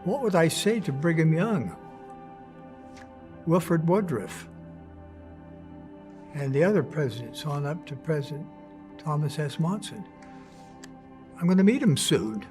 What would I say to Brigham Young, Wilford Woodruff, and the other presidents on up to President Thomas S. Monson? I'm going to meet him soon.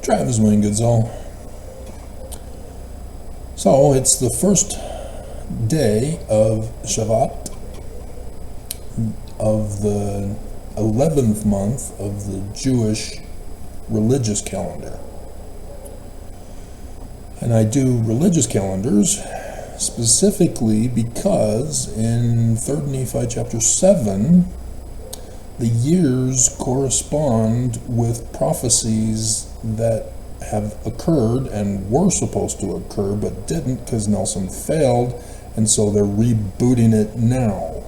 Travis Wayne Goodsall. So it's the first day of Shavat of the 11th month of the Jewish religious calendar. And I do religious calendars specifically because in 3rd Nephi chapter 7, the years correspond with prophecies that have occurred and were supposed to occur but didn't because Nelson failed, and so they're rebooting it now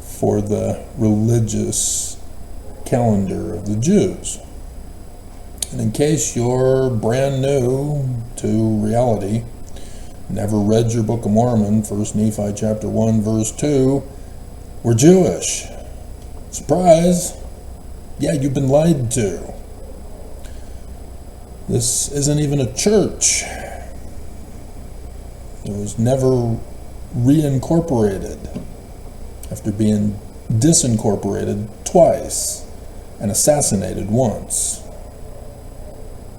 for the religious calendar of the Jews. And in case you're brand new to reality, never read your Book of Mormon, 1 Nephi chapter 1 verse 2, we're Jewish. Surprise! Yeah, you've been lied to. This isn't even a church. It was never reincorporated after being disincorporated twice and assassinated once.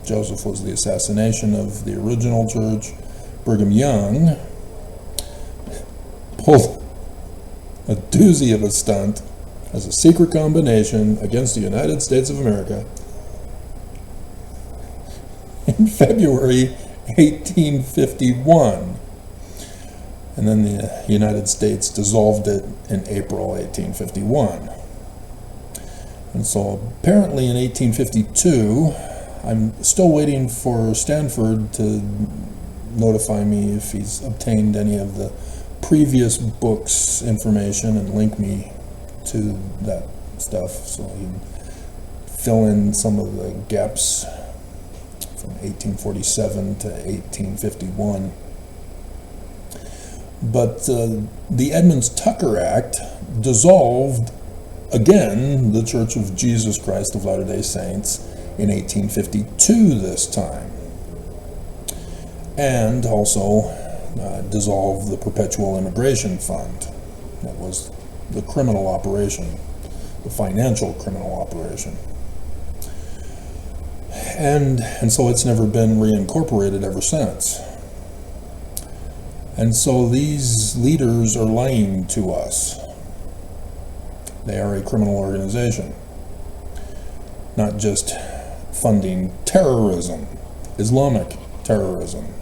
Joseph was the assassination of the original church. Brigham Young pulled a doozy of a stunt as a secret combination against the United States of America in February 1851. And then the United States dissolved it in April 1851. And so apparently in 1852, I'm still waiting for Stanford to notify me if he's obtained any of the previous books information and link me to that stuff so he can fill in some of the gaps from 1847 to 1851. But the Edmunds-Tucker Act dissolved again the Church of Jesus Christ of Latter-day Saints in 1852 this time, and also dissolved the Perpetual Immigration Fund. That was the criminal operation, the financial criminal operation. And so it's never been reincorporated ever since. And so these leaders are lying to us. They are a criminal organization, not just funding terrorism, Islamic terrorism,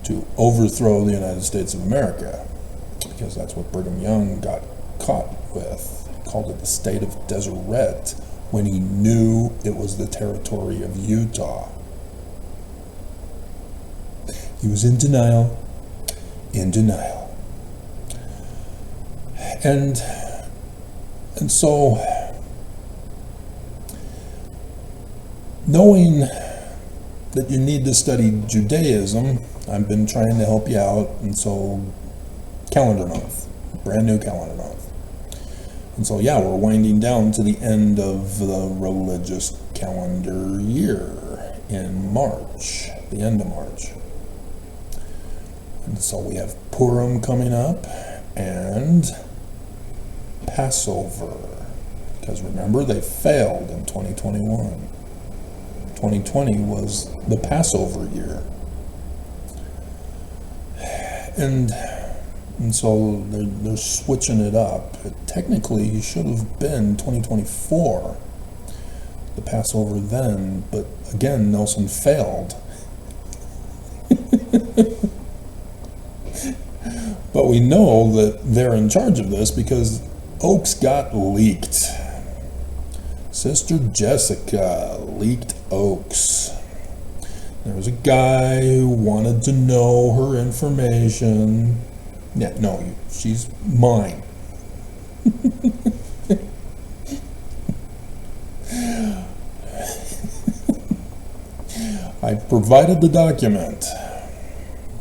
to overthrow the United States of America, because that's what Brigham Young got caught with. He called it the state of Deseret when he knew it was the territory of Utah. He was in denial, in denial. And so, knowing that you need to study Judaism, I've been trying to help you out, and so calendar month, brand new calendar month. And so yeah, we're winding down to the end of the religious calendar year in March, the end of March. And so we have Purim coming up and Passover, because remember, they failed in 2021. 2020 was the Passover year. And so they're switching it up. It technically should have been 2024, the Passover then, but again, Nelson failed. But we know that they're in charge of this because Oaks got leaked. Sister Jessica leaked Oaks. There was a guy who wanted to know her information. Yeah, no, she's mine. I provided the document.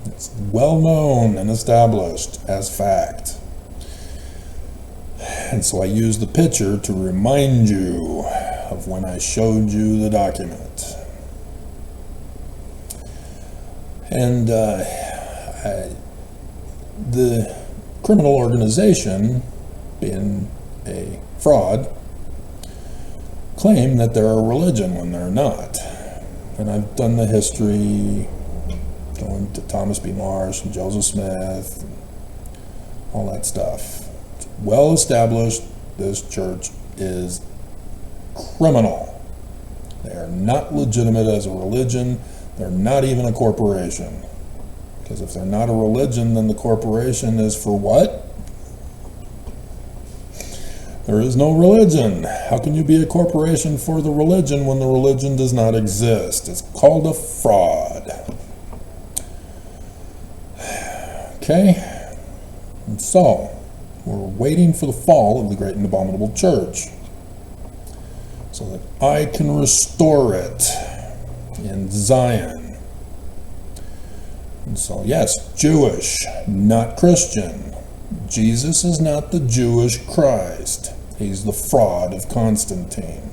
It's well known and established as fact. And so I used the picture to remind you of when I showed you the document. And the criminal organization, being a fraud, claim that they're a religion when they're not. And I've done the history, going to Thomas B. Marsh and Joseph Smith, all that stuff. It's well established this church is criminal. They are not legitimate as a religion. They're not even a corporation. Because if they're not a religion, then the corporation is for what? There is no religion. How can you be a corporation for the religion when the religion does not exist? It's called a fraud. Okay? And so, we're waiting for the fall of the great and abominable church so that I can restore it in Zion. And so, yes, Jewish, not Christian. Jesus is not the Jewish Christ. He's the fraud of Constantine.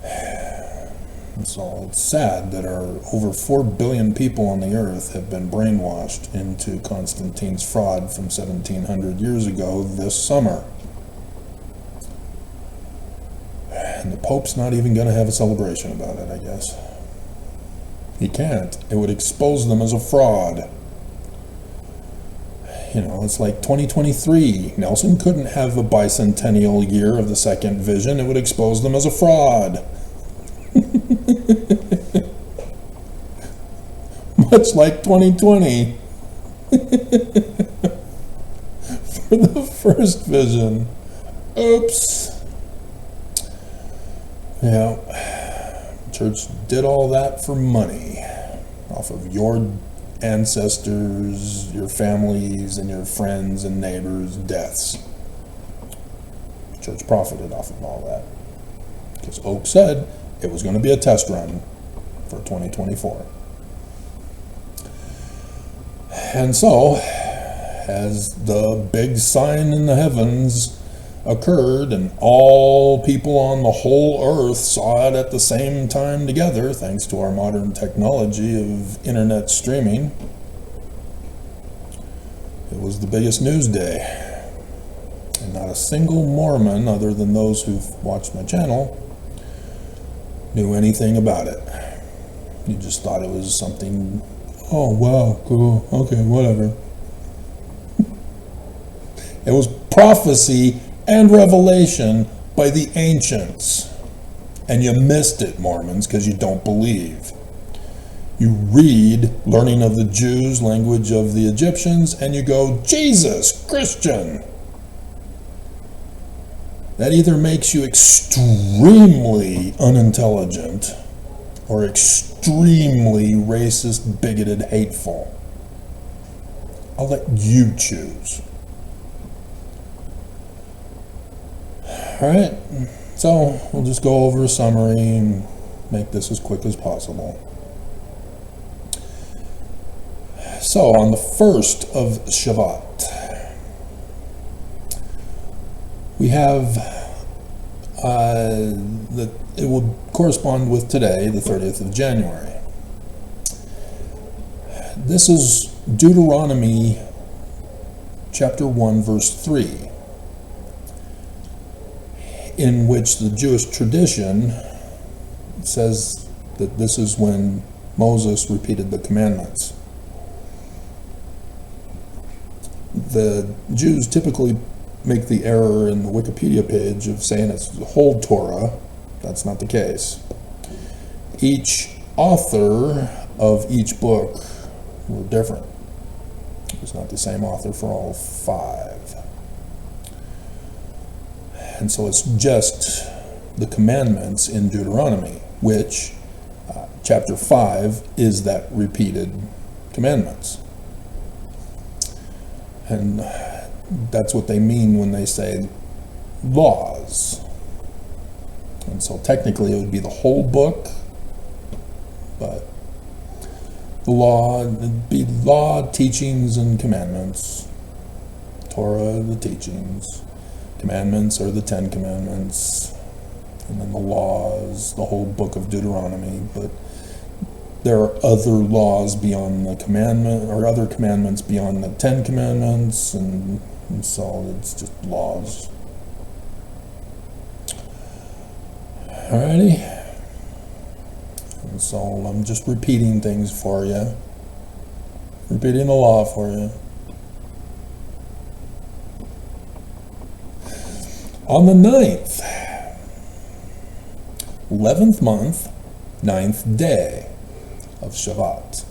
And so it's sad that our over 4 billion people on the earth have been brainwashed into Constantine's fraud from 1700 years ago this summer. And the Pope's not even going to have a celebration about it, I guess. He can't. It would expose them as a fraud. You know, it's like 2023. Nelson couldn't have a bicentennial year of the second vision. It would expose them as a fraud. Much like 2020. For the first vision. Oops. Yeah. Church did all that for money. Off of your ancestors, your families, and your friends and neighbors' deaths. The church profited off of all that. Because Oak said it was going to be a test run for 2024. And so, as the big sign in the heavens occurred and all people on the whole earth saw it at the same time together, thanks to our modern technology of internet streaming, it was the biggest news day. And not a single Mormon, other than those who've watched my channel, knew anything about it. You just thought it was something, oh wow, cool, okay, whatever. It was prophecy and revelation by the ancients. And you missed it, Mormons, because you don't believe. You read Learning of the Jews, Language of the Egyptians, and you go, Jesus, Christian. That either makes you extremely unintelligent or extremely racist, bigoted, hateful. I'll let you choose. All right, so we'll just go over a summary and make this as quick as possible. So on the 1st of Shavat, we have it will correspond with today, the 30th of January. This is Deuteronomy chapter 1, verse 3, in which the Jewish tradition says that this is when Moses repeated the commandments. The Jews typically make the error in the Wikipedia page of saying it's the whole Torah. That's not the case. Each author of each book were different. It was not the same author for all 5. And so it's just the commandments in Deuteronomy, which chapter 5 is that repeated commandments. And that's what they mean when they say laws. And so technically it would be the whole book, but the law would be law, teachings, and commandments. Torah, the teachings. Commandments are the 10 commandments. And then the laws, the whole book of Deuteronomy. But there are other laws beyond the commandment, or other commandments beyond the 10 commandments, and so it's just laws. Alrighty. And so I'm just repeating things for you. Repeating the law for you. On the 9th, 11th month, 9th day of Shavat,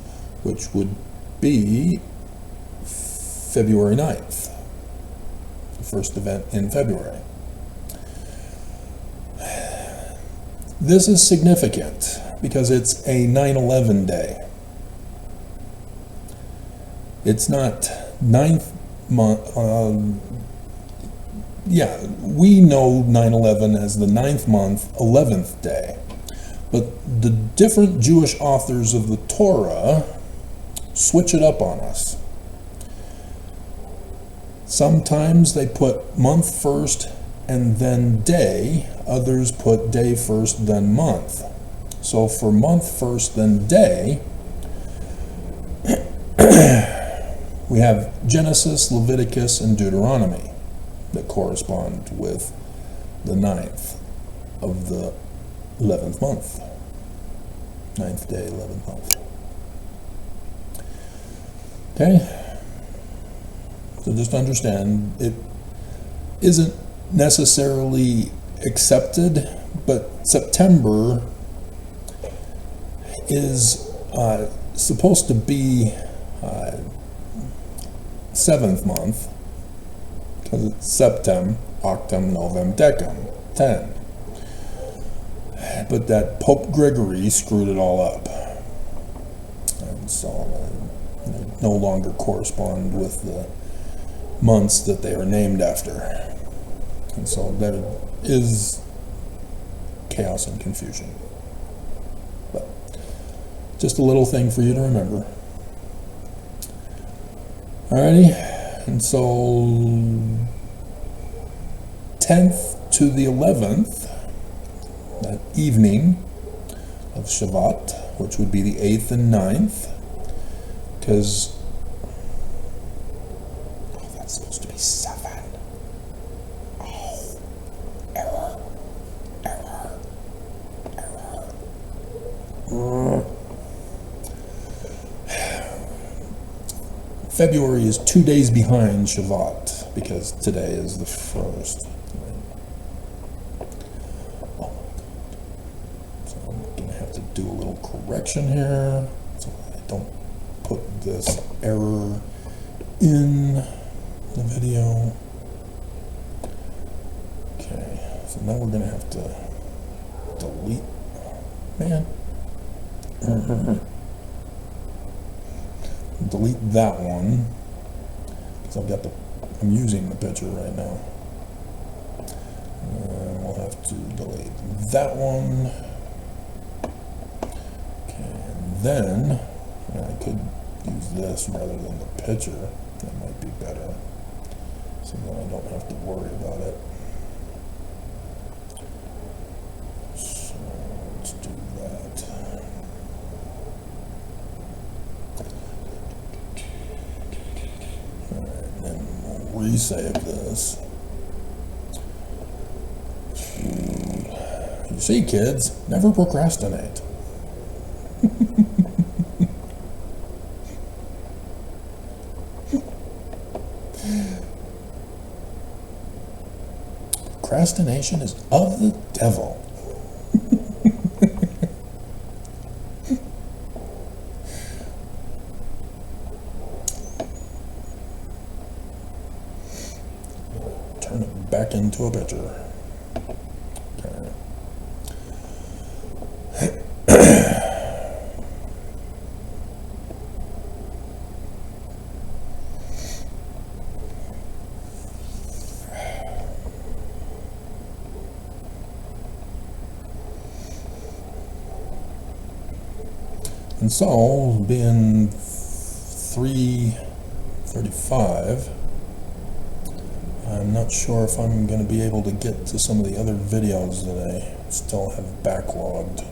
which would be February 9th, the first event in February. This is significant because it's a 9/11 day. It's not 9th month. We know 9/11 as the 9th month, 11th day. But the different Jewish authors of the Torah switch it up on us. Sometimes they put month first and then day. Others put day first, then month. So for month first, then day, we have Genesis, Leviticus, and Deuteronomy that correspond with the 9th of the 11th month. 9th day, 11th month. Okay? So just understand, it isn't necessarily accepted, but September is supposed to be 7th month, because it's Septem, Octem, Novem, Decem, 10. But that Pope Gregory screwed it all up. And so they no longer correspond with the months that they are named after. And so there is chaos and confusion. But just a little thing for you to remember. Alrighty, and so 10th to the 11th, that evening of Shavat, which would be the 8th and 9th, because that's supposed to be 7. Oh, error. February is 2 days behind Shavat, because today is the 1st. Do a little correction here so I don't put this error in the video. Okay, so now we're gonna have to delete, delete that one because I'm using the picture right now. And we'll have to delete that one. Okay, and then I could use this rather than the picture. That might be better. So then I don't have to worry about it. So let's do that. Alright, then we'll resave this. You see, kids, never procrastinate. Procrastination is of the devil. Turn it back into a picture. Okay. And so, being 3:35, I'm not sure if I'm going to be able to get to some of the other videos that I still have backlogged.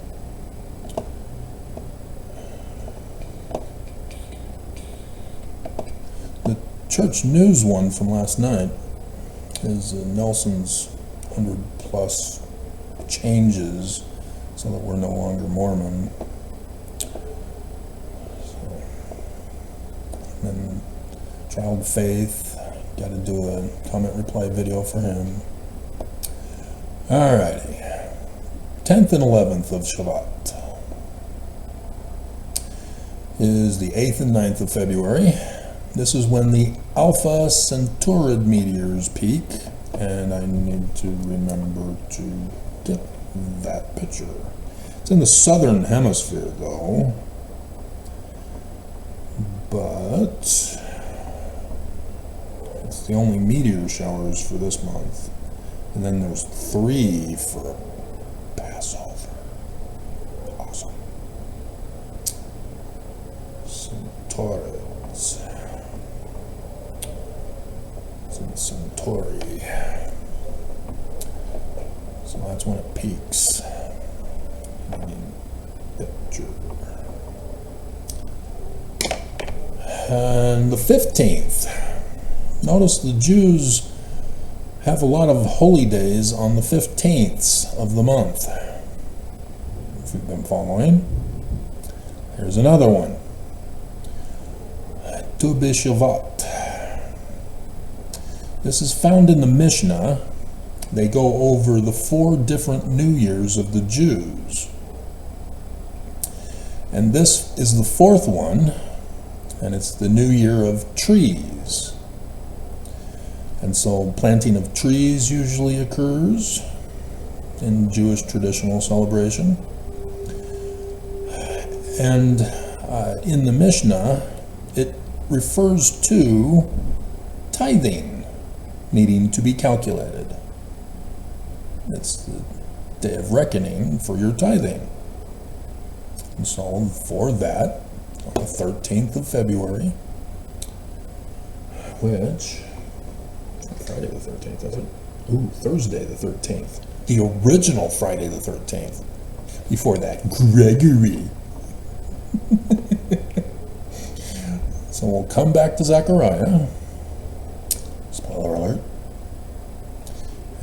The church news one from last night is Nelson's 100+ changes so that we're no longer Mormon. And Child Faith, got to do a comment reply video for him. Alrighty, 10th and 11th of Shabbat is the 8th and 9th of February. This is when the Alpha Centaurid meteors peak, and I need to remember to get that picture. It's in the southern hemisphere though. But it's the only meteor showers for this month. And then there's 3 for Passover. Awesome. Centaurids. It's in Centauri. So that's when it peaks. Picture. And the 15th. Notice the Jews have a lot of holy days on the 15th of the month. If you've been following. Here's another one. Tu B'Shavat. This is found in the Mishnah. They go over the 4 different New Years of the Jews. And this is the 4th one. And it's the New Year of Trees. And so planting of trees usually occurs in Jewish traditional celebration. And in the Mishnah, it refers to tithing needing to be calculated. It's the day of reckoning for your tithing. And so for that, on the 13th of February, which, Friday the 13th, is it? Ooh, Thursday the 13th. The original Friday the 13th. Before that, Gregory. So we'll come back to Zechariah. Spoiler alert.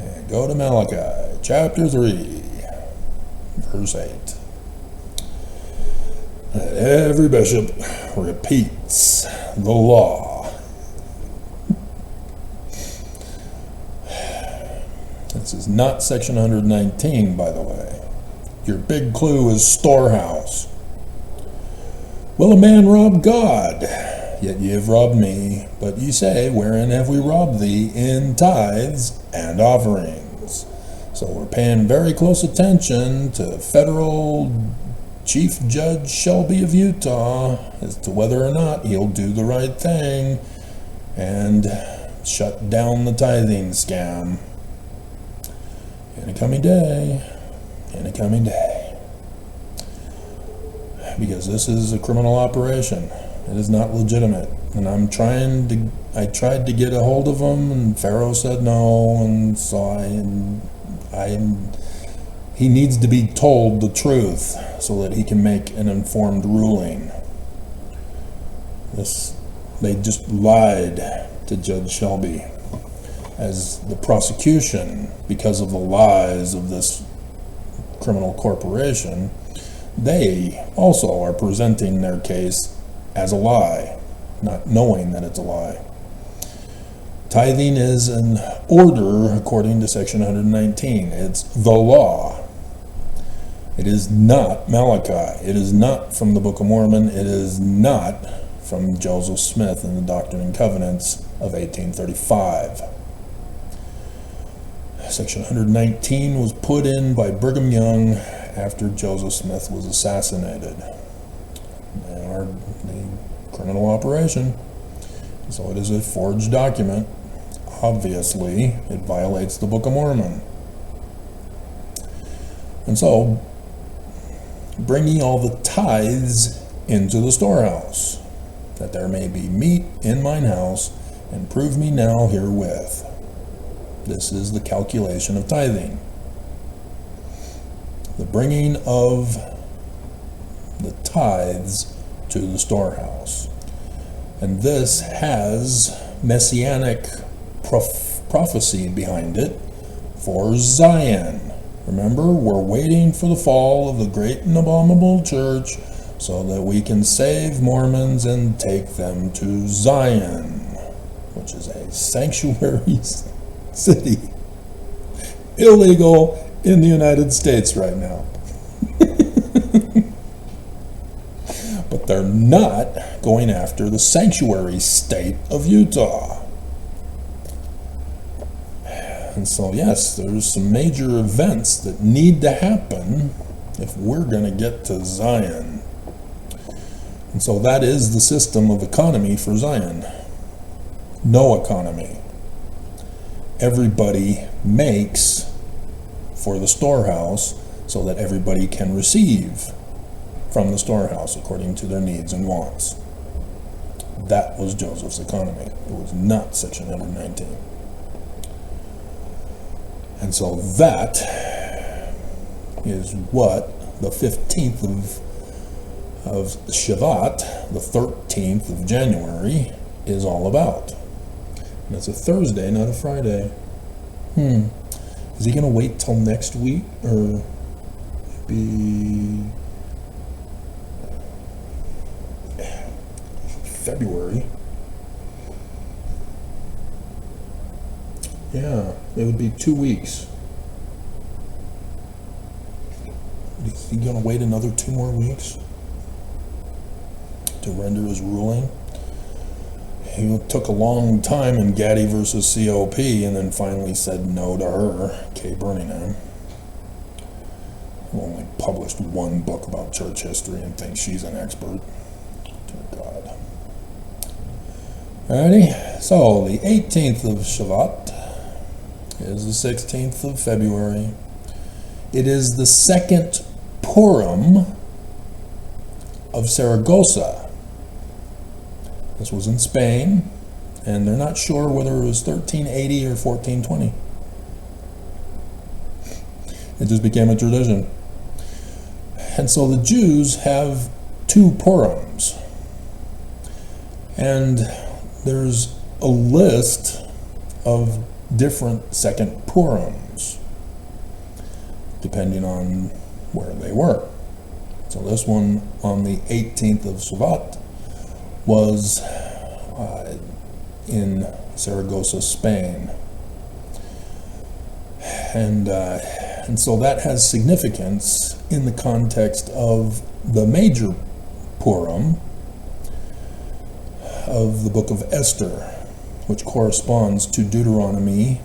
And go to Malachi, chapter 3, verse 8. And every bishop repeats the law. This is not section 119, by the way. Your big clue is storehouse. Will a man rob God? Yet ye have robbed me. But ye say, wherein have we robbed thee? In tithes and offerings. So we're paying very close attention to federal Chief Judge Shelby of Utah as to whether or not he'll do the right thing and shut down the tithing scam. In a coming day, in a coming day. Because this is a criminal operation. It is not legitimate. And I tried to get a hold of him, and Pharaoh said no, and so he needs to be told the truth so that he can make an informed ruling. They just lied to Judge Shelby. As the prosecution, because of the lies of this criminal corporation, they also are presenting their case as a lie, not knowing that it's a lie. Tithing is an order according to section 119. It's the law. It is not Malachi. It is not from the Book of Mormon. It is not from Joseph Smith in the Doctrine and Covenants of 1835. Section 119 was put in by Brigham Young after Joseph Smith was assassinated. They are the criminal operation, so it is a forged document. Obviously, it violates the Book of Mormon. And so, bringing all the tithes into the storehouse, that there may be meat in mine house, and prove me now herewith. This is the calculation of tithing. The bringing of the tithes to the storehouse. And this has messianic prophecy behind it for Zion. Remember, we're waiting for the fall of the great and abominable church so that we can save Mormons and take them to Zion, which is a sanctuary city, illegal in the United States right now. But they're not going after the sanctuary state of Utah. And so, yes, there's some major events that need to happen if we're going to get to Zion. And so that is the system of economy for Zion. No economy. Everybody makes for the storehouse so that everybody can receive from the storehouse according to their needs and wants. That was Joseph's economy. It was not section 119. And so that is what the 15th of Shavat, the 13th of January, is all about. And it's a Thursday, not a Friday. Is he going to wait till next week, or be February? Yeah, it would be 2 weeks. Is he going to wait another 2 more weeks to render his ruling? He took a long time in Gaddy versus COP and then finally said no to her, Kay Birmingham, who only published one book about church history and thinks she's an expert. Dear God. Alrighty, so the 18th of Shavat is the 16th of February. It is the second Purim of Saragossa. This was in Spain, and they're not sure whether it was 1380 or 1420. It just became a tradition. And so the Jews have 2 Purims. And there's a list of different second Purims, depending on where they were. So this one on the 18th of Shavat was in Saragossa, Spain. And so that has significance in the context of the major Purim of the book of Esther, which corresponds to Deuteronomy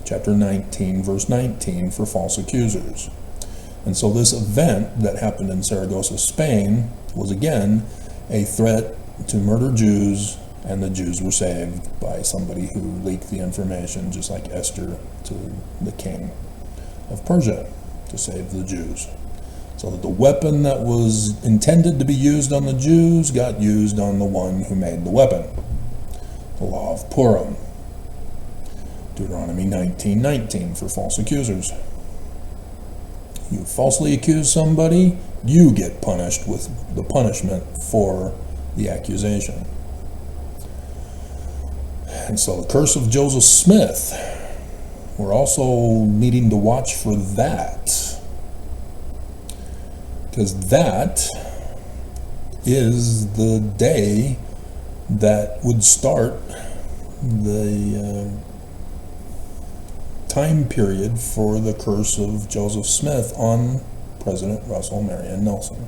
chapter 19, verse 19 for false accusers. And so this event that happened in Saragossa, Spain, was again a threat to murder Jews, and the Jews were saved by somebody who leaked the information, just like Esther to the king of Persia to save the Jews. So that the weapon that was intended to be used on the Jews got used on the one who made the weapon. The law of Purim. Deuteronomy 19:19 for false accusers. You falsely accuse somebody, you get punished with the punishment for the accusation. And so the curse of Joseph Smith, we're also needing to watch for that. Because that is the day that would start the time period for the curse of Joseph Smith on President Russell Marion Nelson.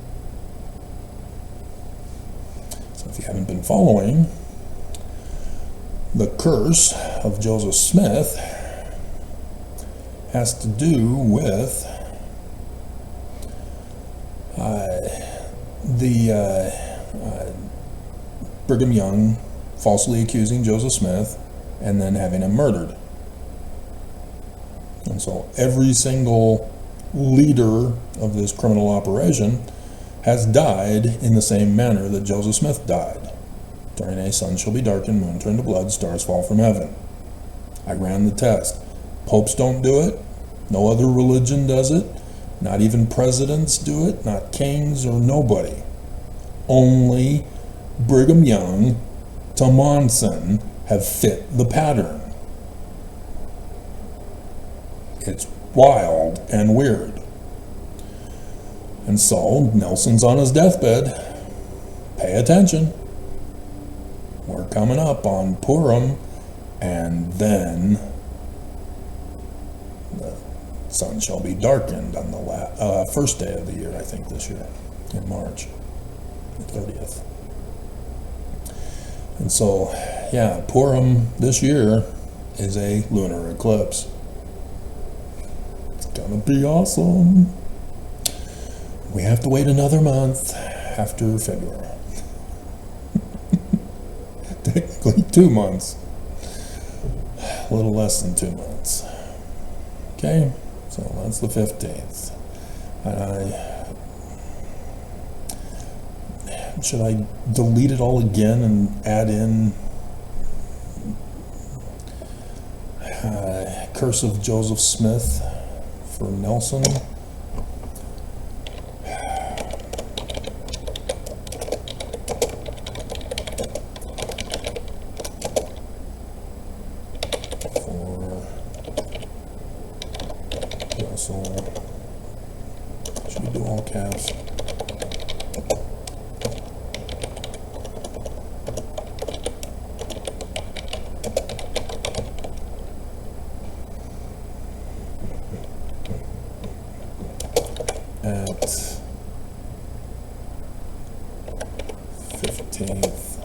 So if you haven't been following, the curse of Joseph Smith has to do with Brigham Young falsely accusing Joseph Smith and then having him murdered. And so every single leader of this criminal operation has died in the same manner that Joseph Smith died. During a sun shall be darkened, moon turned to blood, stars fall from heaven. I ran the test. Popes don't do it. No other religion does it. Not even presidents do it. Not kings or nobody. Only Brigham Young to Monson have fit the pattern. It's wild and weird. And so Nelson's on his deathbed. Pay attention. We're coming up on Purim, and then the sun shall be darkened on the first day of the year, I think, this year, in March, the 30th. And so, yeah, Purim this year is a lunar eclipse. It's gonna be awesome. We have to wait another month after February. Technically 2 months. A little less than 2 months. Okay, so that's the 15th. Should I delete it all again and add in Curse of Joseph Smith for Nelson? Should we do all caps? At 15th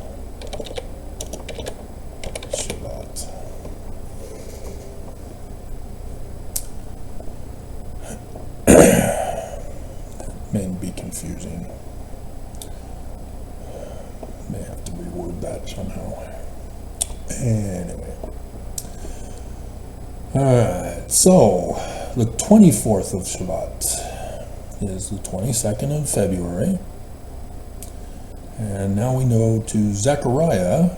Shabbat. May be confusing. May have to reword that somehow. Anyway. Alright, so the 24th of Shabbat is the 22nd of February. And now we go to Zechariah,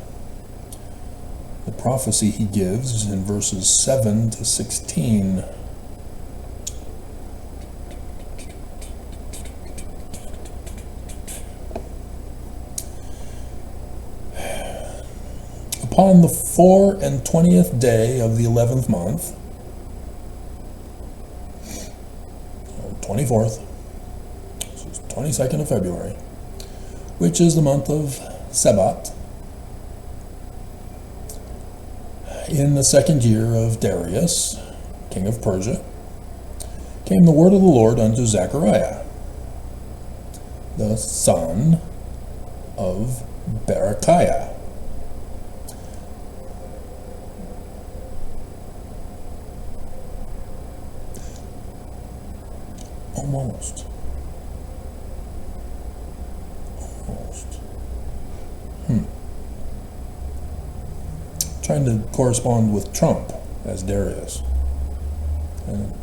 the prophecy he gives in verses 7 to 16. Upon the 24th day of the 11th month, 24th, this is 22nd of February, which is the month of Sebat, in the second year of Darius, king of Persia, came the word of the Lord unto Zechariah, the son of Berechiah. Almost. Trying to correspond with Trump as Darius. And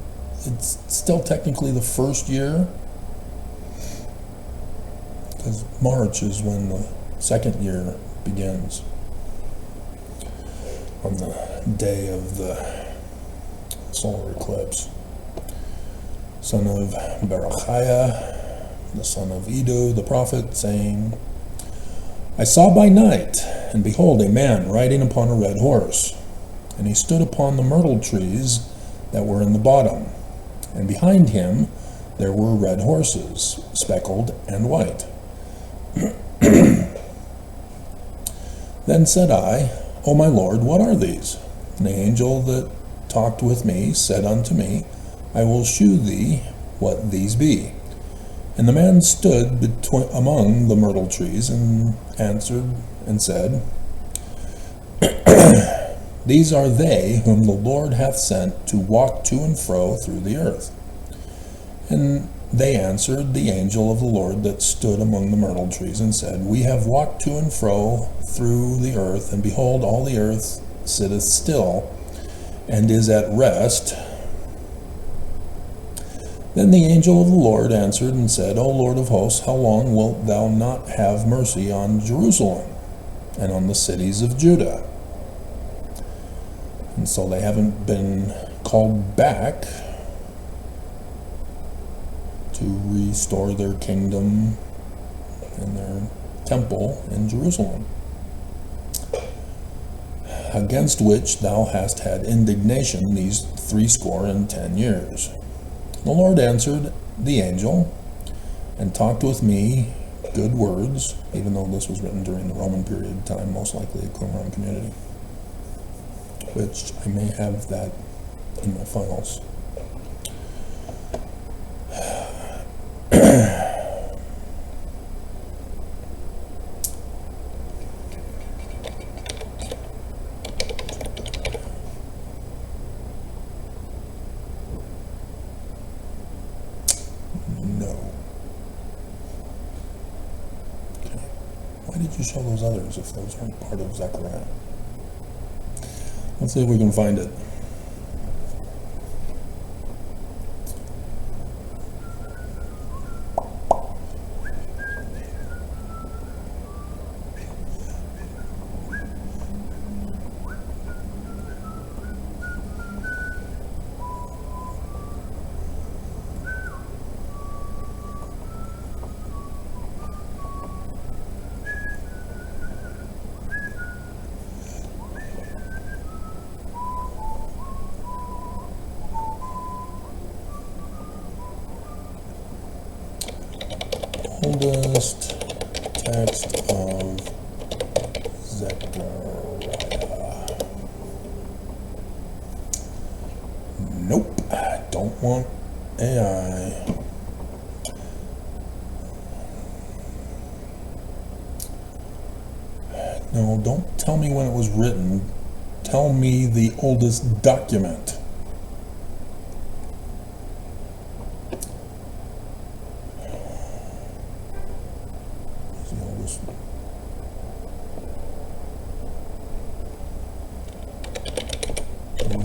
it's still technically the first year, because March is when the second year begins, on the day of the solar eclipse. Son of Berechiah, the son of Iddo the prophet, saying, I saw by night, and behold, a man riding upon a red horse, and he stood upon the myrtle trees that were in the bottom, and behind him there were red horses, speckled and white. Then said I, O my Lord, what are these? And the angel that talked with me said unto me, I will shew thee what these be. And the man stood among the myrtle trees, and answered and said, These are they whom the Lord hath sent to walk to and fro through the earth. And they answered the angel of the Lord that stood among the myrtle trees, and said, We have walked to and fro through the earth, and behold, all the earth sitteth still, and is at rest. Then the angel of the Lord answered and said, O Lord of hosts, how long wilt thou not have mercy on Jerusalem and on the cities of Judah? And so they haven't been called back to restore their kingdom and their temple in Jerusalem, against which thou hast had indignation these 70 years. The Lord answered the angel and talked with me good words, even though this was written during the Roman period of time, most likely a Qumran community, which I may have that in my files. Why did you show those others if those aren't part of Zechariah? Let's see if we can find it. Oldest text of Zechariah. Nope, I don't want AI. No, don't tell me when it was written. Tell me the oldest document.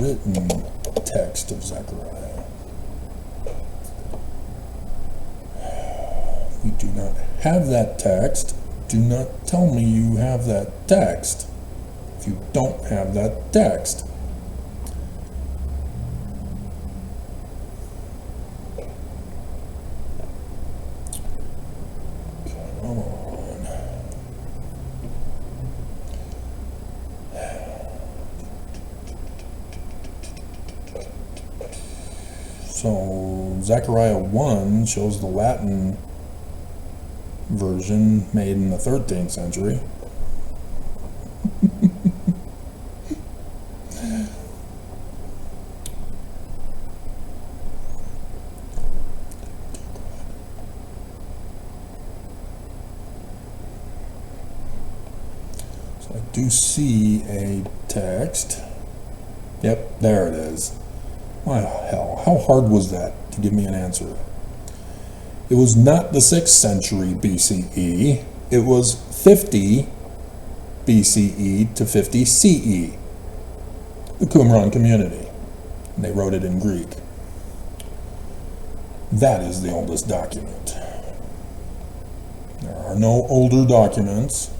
Written text of Zechariah. We do not have that text. Do not tell me you have that text if you don't have that text. Come on. So Zechariah 1 shows the Latin version made in the 13th century. So I do see a text. Yep, there it is. My hell, how hard was that to give me an answer? It was not the 6th century BCE, it was 50 BCE to 50 CE, the Qumran community. And they wrote it in Greek. That is the oldest document. There are no older documents,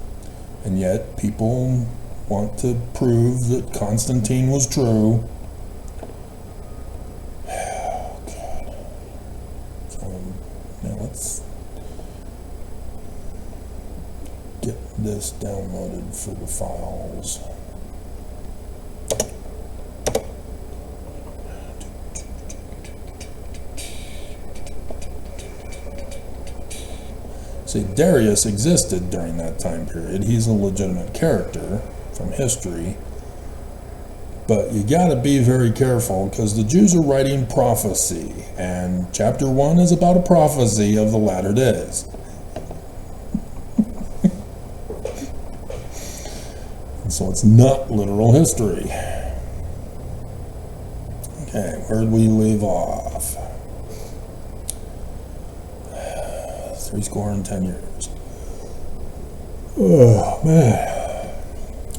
and yet people want to prove that Constantine was true. Oh, God. So, now let's get this downloaded for the files. See, Darius existed during that time period. He's a legitimate character from history. But you got to be very careful because the Jews are writing prophecy. And chapter 1 is about a prophecy of the latter days. And so it's not literal history. Okay, where'd we leave off? 70 years. Oh, man.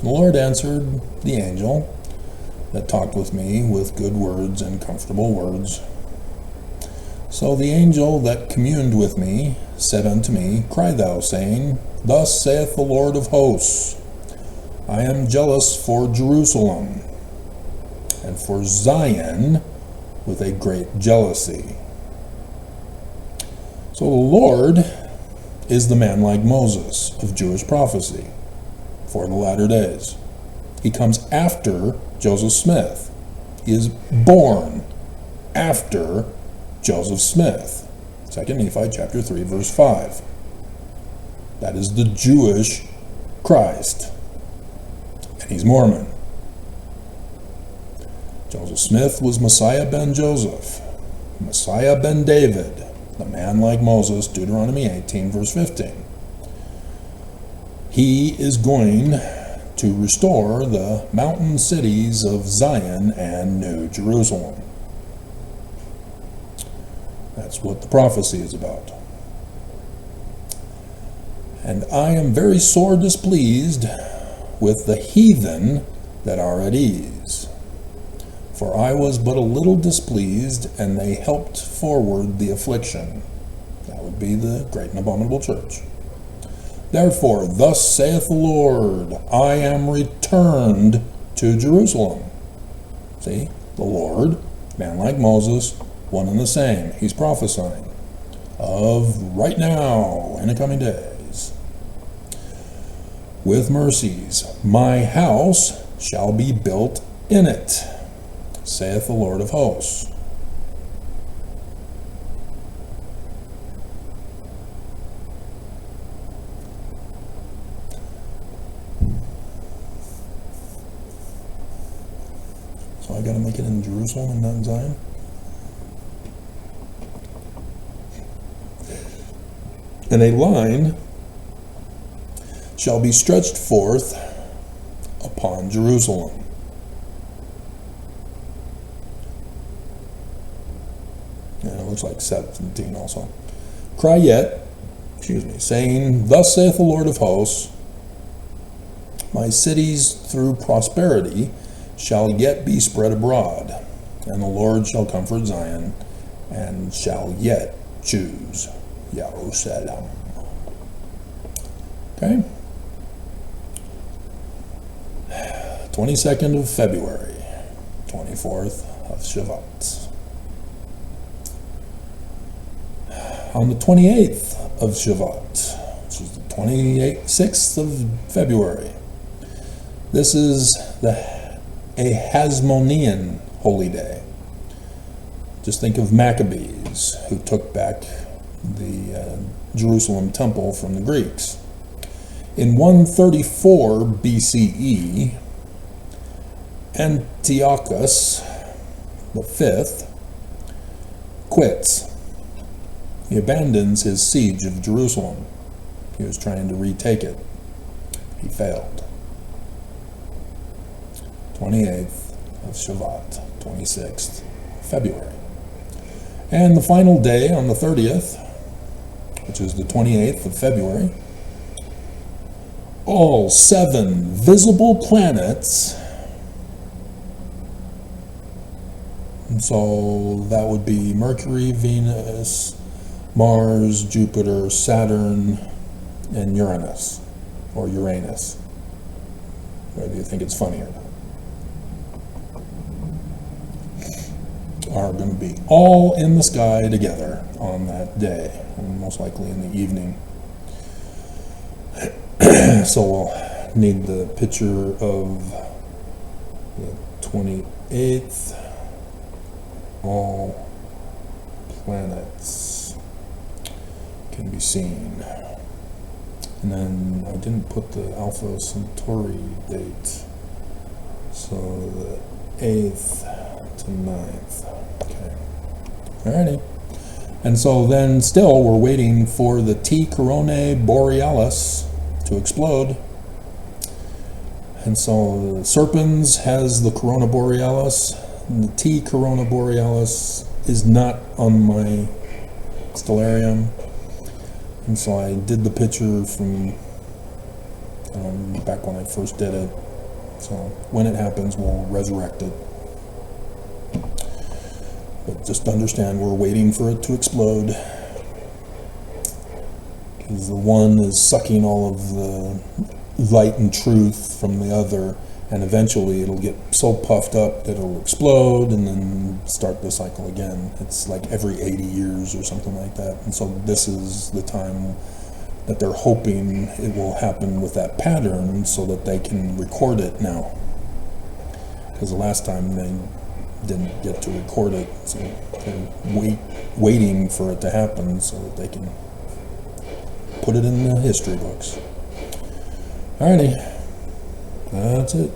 The Lord answered the angel that talked with me with good words and comfortable words. So the angel that communed with me said unto me, Cry thou, saying, Thus saith the Lord of hosts, I am jealous for Jerusalem, and for Zion with a great jealousy. So the Lord is the man like Moses of Jewish prophecy for the latter days. He comes after Joseph Smith. He is born after Joseph Smith. 2 Nephi chapter 3, verse 5. That is the Jewish Christ. And he's Mormon. Joseph Smith was Messiah ben Joseph, Messiah ben David, the man like Moses, Deuteronomy 18, verse 15. He is going to restore the mountain cities of Zion and New Jerusalem. That's what the prophecy is about. And I am very sore displeased with the heathen that are at ease. For I was but a little displeased, and they helped forward the affliction. That would be the great and abominable church. Therefore, thus saith the Lord, I am returned to Jerusalem. See, the Lord, man like Moses, one and the same. He's prophesying of right now, in the coming days. With mercies, my house shall be built in it, saith the Lord of hosts. So I got to make it in Jerusalem and not in Zion? And a line shall be stretched forth upon Jerusalem. And it looks like 17 also. Cry yet, saying, Thus saith the Lord of hosts, my cities through prosperity shall yet be spread abroad, and the Lord shall comfort Zion, and shall yet choose Jerusalem. Okay? 22nd of February, 24th of Shavat. On the 28th of Shavat, which is the 26th of February, this is a Hasmonean holy day. Just think of Maccabees, who took back the Jerusalem temple from the Greeks. In 134 BCE, Antiochus V quits. He abandons his siege of Jerusalem. He was trying to retake it. He failed. 28th of Shavat, 26th February. And the final day on the 30th, which is the 28th of February, all 7 visible planets And so that would be Mercury, Venus, Mars, Jupiter, Saturn, and Uranus, or Uranus. Or do you think it's funnier? Are going to be all in the sky together on that day, and most likely in the evening. So we'll need the picture of the 28th. All planets can be seen. And then I didn't put the Alpha Centauri date. So the 8th to 9th. Okay. Alrighty. And so then still we're waiting for the T Coronae Borealis to explode. And so Serpens has the Corona Borealis. And the T Corona Borealis is not on my stellarium. And so I did the picture from back when I first did it. So when it happens, we'll resurrect it. But just understand, we're waiting for it to explode. Because the one is sucking all of the light and truth from the other, and eventually it'll get so puffed up that it'll explode and then start the cycle again. It's like every 80 years or something like that. And so this is the time that they're hoping it will happen with that pattern so that they can record it now. Because the last time they didn't get to record it, so they're waiting for it to happen so that they can put it in the history books. Alrighty, that's it.